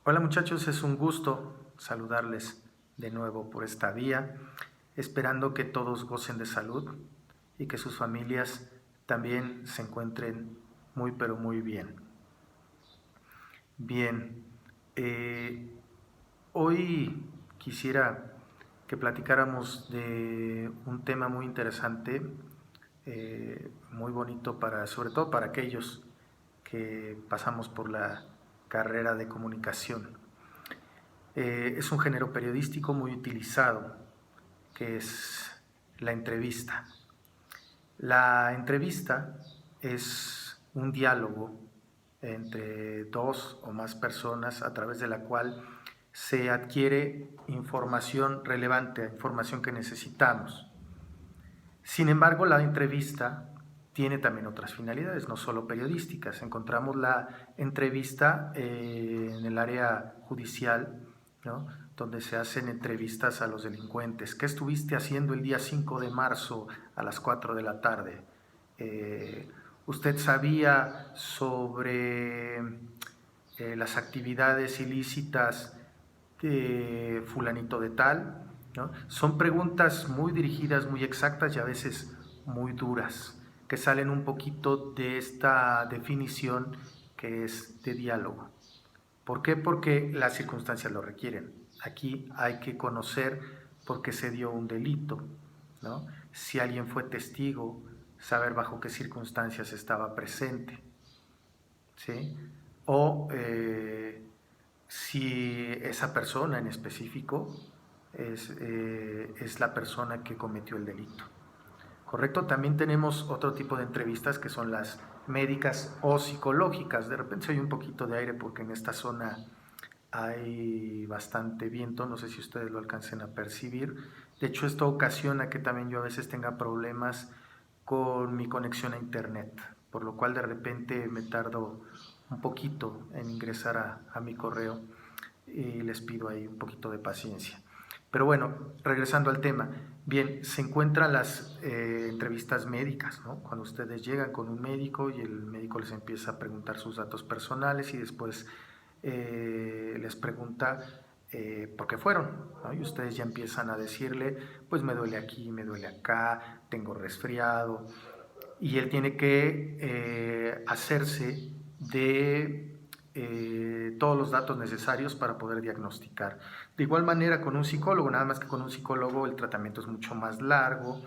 Hola muchachos, es un gusto saludarles de nuevo por esta vía, esperando que todos gocen de salud y que sus familias también se encuentren muy pero muy bien. Bien, eh, hoy quisiera que platicáramos de un tema muy interesante, muy bonito para, sobre todo para aquellos que pasamos por la carrera de comunicación. Es un género periodístico muy utilizado, que es la entrevista. La entrevista es un diálogo entre dos o más personas a través de la cual se adquiere información relevante, información que necesitamos. Sin embargo, la entrevista tiene también otras finalidades, no solo periodísticas. Encontramos la entrevista en el área judicial, ¿no?, donde se hacen entrevistas a los delincuentes. ¿Qué estuviste haciendo el día 5 de marzo a las 4 de la tarde? ¿Usted sabía sobre las actividades ilícitas de fulanito de tal? ¿No? Son preguntas muy dirigidas, muy exactas y a veces muy duras, que salen un poquito de esta definición que es de diálogo. ¿Por qué? Porque las circunstancias lo requieren. Aquí hay que conocer por qué se dio un delito, ¿no? Si alguien fue testigo, saber bajo qué circunstancias estaba presente, ¿sí? O si esa persona en específico es la persona que cometió el delito. ¿Correcto? También tenemos otro tipo de entrevistas que son las médicas o psicológicas. De repente se oye un poquito de aire porque en esta zona hay bastante viento, no sé si ustedes lo alcancen a percibir. De hecho, esto ocasiona que también yo a veces tenga problemas con mi conexión a internet, por lo cual de repente me tardo un poquito en ingresar a mi correo y les pido ahí un poquito de paciencia. Pero bueno, regresando al tema, bien, se encuentran las entrevistas médicas, ¿no? Cuando ustedes llegan con un médico y el médico les empieza a preguntar sus datos personales y después les pregunta por qué fueron, ¿no? Y ustedes ya empiezan a decirle, pues me duele aquí, me duele acá, tengo resfriado, y él tiene que hacerse de todos los datos necesarios para poder diagnosticar. De igual manera con un psicólogo, nada más que con un psicólogo el tratamiento es mucho más largo,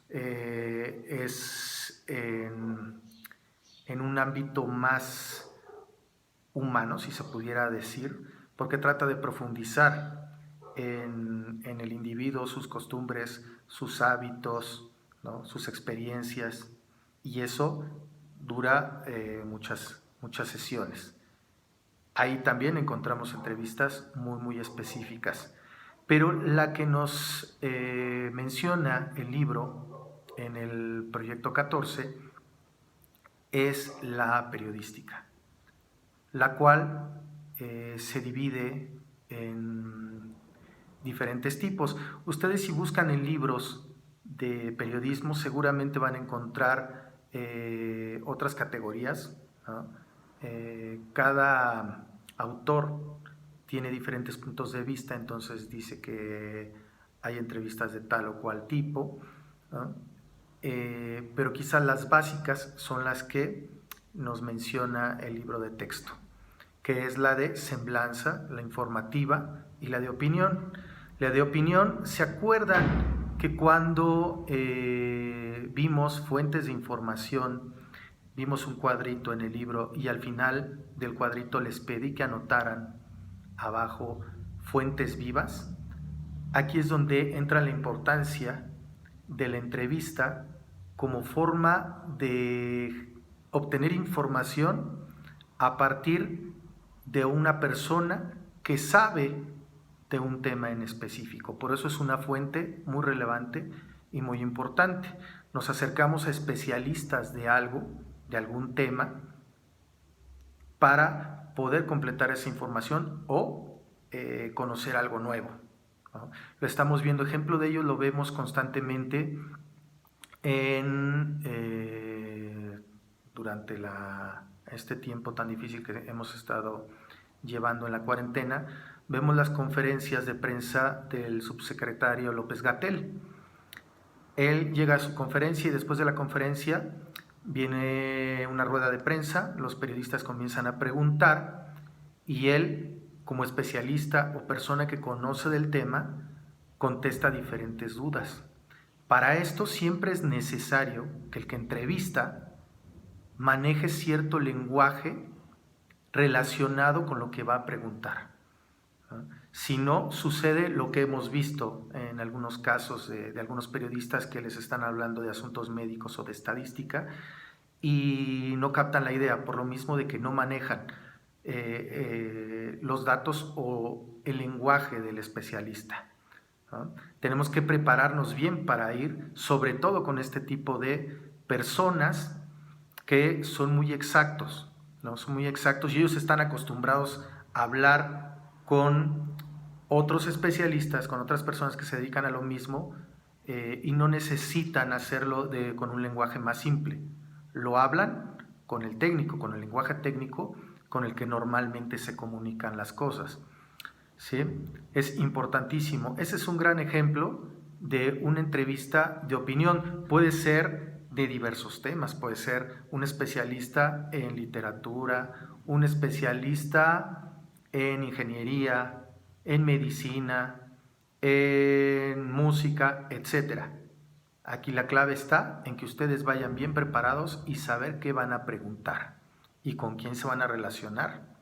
es en un ámbito más humano, si se pudiera decir, porque trata de profundizar en el individuo, sus costumbres, sus hábitos, ¿no?, sus experiencias, y eso dura muchas sesiones. Ahí también encontramos entrevistas muy específicas, pero la que nos menciona el libro en el proyecto 14 es la periodística, la cual se divide en diferentes tipos. Ustedes, si buscan en libros de periodismo, seguramente van a encontrar otras categorías, ¿no? Cada autor tiene diferentes puntos de vista, entonces dice que hay entrevistas de tal o cual tipo, ¿no? Pero quizás las básicas son las que nos menciona el libro de texto, que es la de semblanza, la informativa, y la de opinión. La de opinión, ¿se acuerdan que cuando vimos fuentes de información, vimos un cuadrito en el libro y al final del cuadrito les pedí que anotaran abajo fuentes vivas? Aquí es donde entra la importancia de la entrevista como forma de obtener información a partir de una persona que sabe de un tema en específico. Por eso es una fuente muy relevante y muy importante. Nos acercamos a especialistas de algo, de algún tema, para poder completar esa información o conocer algo nuevo, ¿no? Lo estamos viendo, ejemplo de ello lo vemos constantemente durante este tiempo tan difícil que hemos estado llevando en la cuarentena, vemos las conferencias de prensa del subsecretario López-Gatell. Él llega a su conferencia y después de la conferencia viene una rueda de prensa, los periodistas comienzan a preguntar y él, como especialista o persona que conoce del tema, contesta diferentes dudas. Para esto siempre es necesario que el que entrevista maneje cierto lenguaje relacionado con lo que va a preguntar, ¿no? Si no, sucede lo que hemos visto en algunos casos de algunos periodistas que les están hablando de asuntos médicos o de estadística y no captan la idea por lo mismo de que no manejan los datos o el lenguaje del especialista, ¿no? Tenemos que prepararnos bien para ir, sobre todo con este tipo de personas que son muy exactos, ¿no? Son muy exactos y ellos están acostumbrados a hablar con otros especialistas, con otras personas que se dedican a lo mismo y no necesitan hacerlo con un lenguaje más simple. Lo hablan con el técnico, con el lenguaje técnico con el que normalmente se comunican las cosas, ¿sí? Es importantísimo. Ese es un gran ejemplo de una entrevista de opinión. Puede ser de diversos temas, puede ser un especialista en literatura, un especialista en ingeniería, en medicina, en música, etcétera. Aquí la clave está en que ustedes vayan bien preparados y saber qué van a preguntar y con quién se van a relacionar,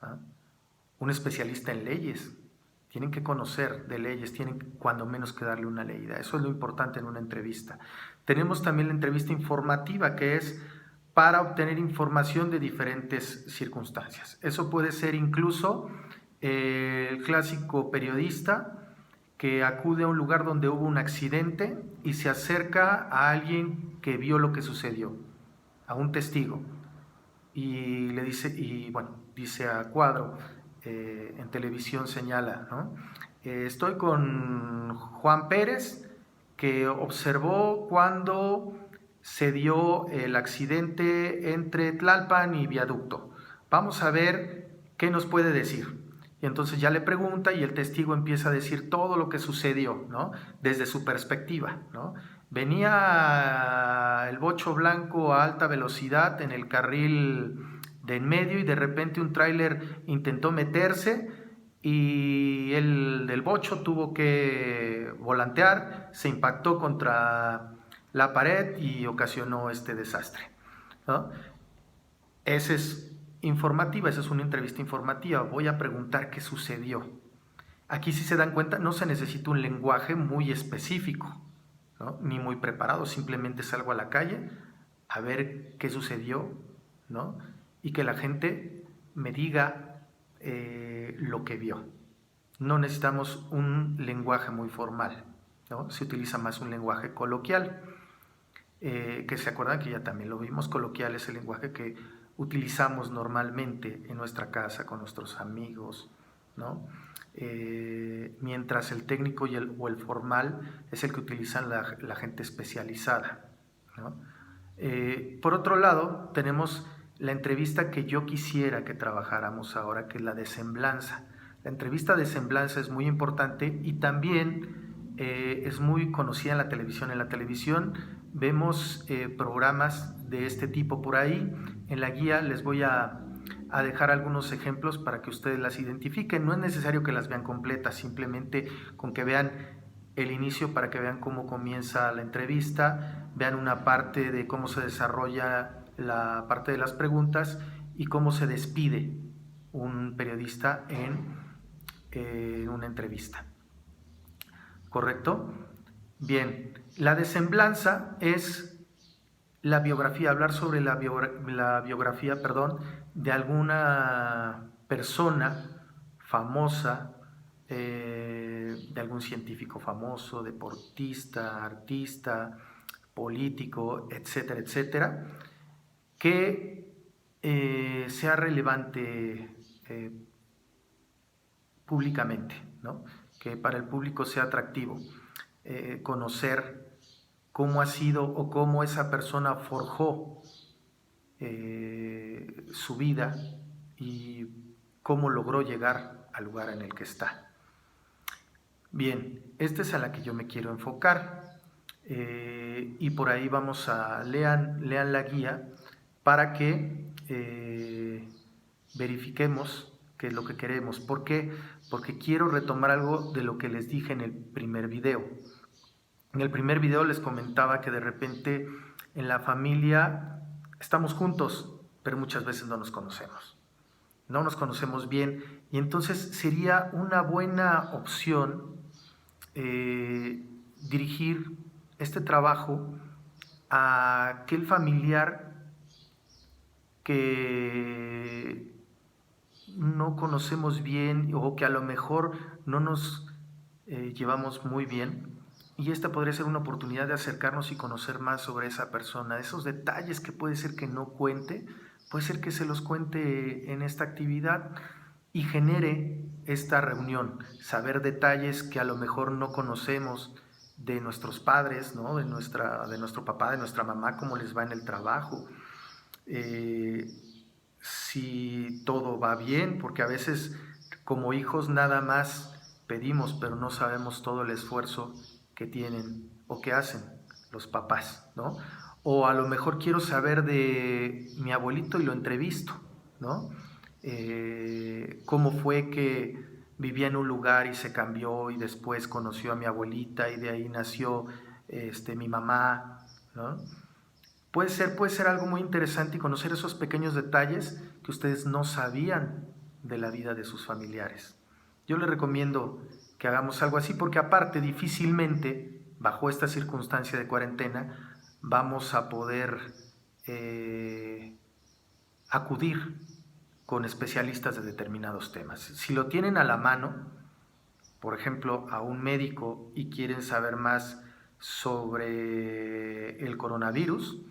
¿ah? Un especialista en leyes, tienen que conocer de leyes, tienen cuando menos que darle una leída. Eso es lo importante en una entrevista. Tenemos también la entrevista informativa, que es para obtener información de diferentes circunstancias. Eso puede ser incluso el clásico periodista que acude a un lugar donde hubo un accidente y se acerca a alguien que vio lo que sucedió, a un testigo, y le dice, y bueno, dice a cuadro, en televisión señala, ¿no? Estoy con Juan Pérez, que observó cuando se dio el accidente entre Tlalpan y Viaducto. Vamos a ver qué nos puede decir. Y entonces ya le pregunta y el testigo empieza a decir todo lo que sucedió, ¿no? Desde su perspectiva, ¿no? Venía el bocho blanco a alta velocidad en el carril de en medio y de repente un tráiler intentó meterse y el del bocho tuvo que volantear, se impactó contra la pared y ocasionó este desastre, ¿no? Esa es informativa, esa es una entrevista informativa. Voy a preguntar qué sucedió. Aquí, si se dan cuenta, no se necesita un lenguaje muy específico, ¿no? Ni muy preparado, simplemente salgo a la calle a ver qué sucedió, ¿no? Y que la gente me diga lo que vio. No necesitamos un lenguaje muy formal, ¿no? Se utiliza más un lenguaje coloquial, que se acuerdan que ya también lo vimos. Coloquial es el lenguaje que utilizamos normalmente en nuestra casa con nuestros amigos, ¿no? Mientras el técnico o el formal es el que utilizan la gente especializada, ¿no? Por otro lado, tenemos la entrevista que yo quisiera que trabajáramos ahora, que es la de semblanza. La entrevista de semblanza es muy importante y también es muy conocida en la televisión. En la televisión vemos programas de este tipo por ahí. En la guía les voy a dejar algunos ejemplos para que ustedes las identifiquen. No es necesario que las vean completas, simplemente con que vean el inicio para que vean cómo comienza la entrevista, vean una parte de cómo se desarrolla la parte de las preguntas y cómo se despide un periodista en una entrevista. ¿Correcto? Bien, la de semblanza es la biografía, hablar sobre la biografía, perdón, de alguna persona famosa, de algún científico famoso, deportista, artista, político, etcétera, etcétera, que sea relevante públicamente, ¿no? Que para el público sea atractivo, conocer cómo ha sido o cómo esa persona forjó su vida y cómo logró llegar al lugar en el que está. Bien, esta es a la que yo me quiero enfocar. Y por ahí vamos a lean la guía para que verifiquemos qué es lo que queremos. ¿Por qué? Porque quiero retomar algo de lo que les dije en el primer video. En el primer video les comentaba que de repente en la familia estamos juntos, pero muchas veces no nos conocemos. No nos conocemos bien y entonces sería una buena opción dirigir este trabajo a aquel familiar que no conocemos bien o que a lo mejor no nos llevamos muy bien, y esta podría ser una oportunidad de acercarnos y conocer más sobre esa persona. Esos detalles que puede ser que no cuente, puede ser que se los cuente en esta actividad y genere esta reunión, saber detalles que a lo mejor no conocemos de nuestros padres, ¿no? de nuestro papá, de nuestra mamá, cómo les va en el trabajo, si todo va bien, porque a veces como hijos nada más pedimos, pero no sabemos todo el esfuerzo que tienen o que hacen los papás, ¿no? O a lo mejor quiero saber de mi abuelito y lo entrevisto, ¿no? Cómo fue que vivía en un lugar y se cambió y después conoció a mi abuelita y de ahí nació mi mamá, ¿no? Puede ser algo muy interesante y conocer esos pequeños detalles que ustedes no sabían de la vida de sus familiares. Yo les recomiendo que hagamos algo así porque aparte difícilmente, bajo esta circunstancia de cuarentena, vamos a poder acudir con especialistas de determinados temas. Si lo tienen a la mano, por ejemplo, a un médico y quieren saber más sobre el coronavirus,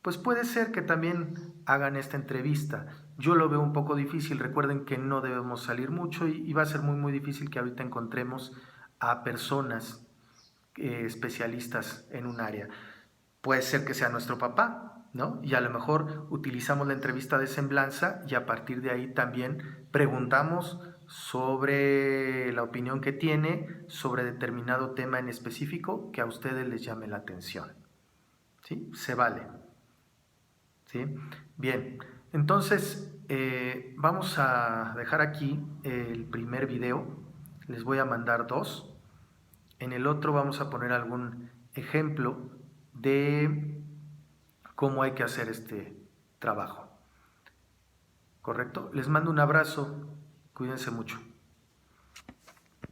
pues puede ser que también hagan esta entrevista. Yo lo veo un poco difícil, recuerden que no debemos salir mucho y va a ser muy difícil que ahorita encontremos a personas especialistas en un área. Puede ser que sea nuestro papá, ¿no? Y a lo mejor utilizamos la entrevista de semblanza y a partir de ahí también preguntamos sobre la opinión que tiene sobre determinado tema en específico que a ustedes les llame la atención. ¿Sí? Se vale. ¿Sí? Bien, entonces vamos a dejar aquí el primer video. Les voy a mandar dos. En el otro vamos a poner algún ejemplo de cómo hay que hacer este trabajo. ¿Correcto? Les mando un abrazo. Cuídense mucho.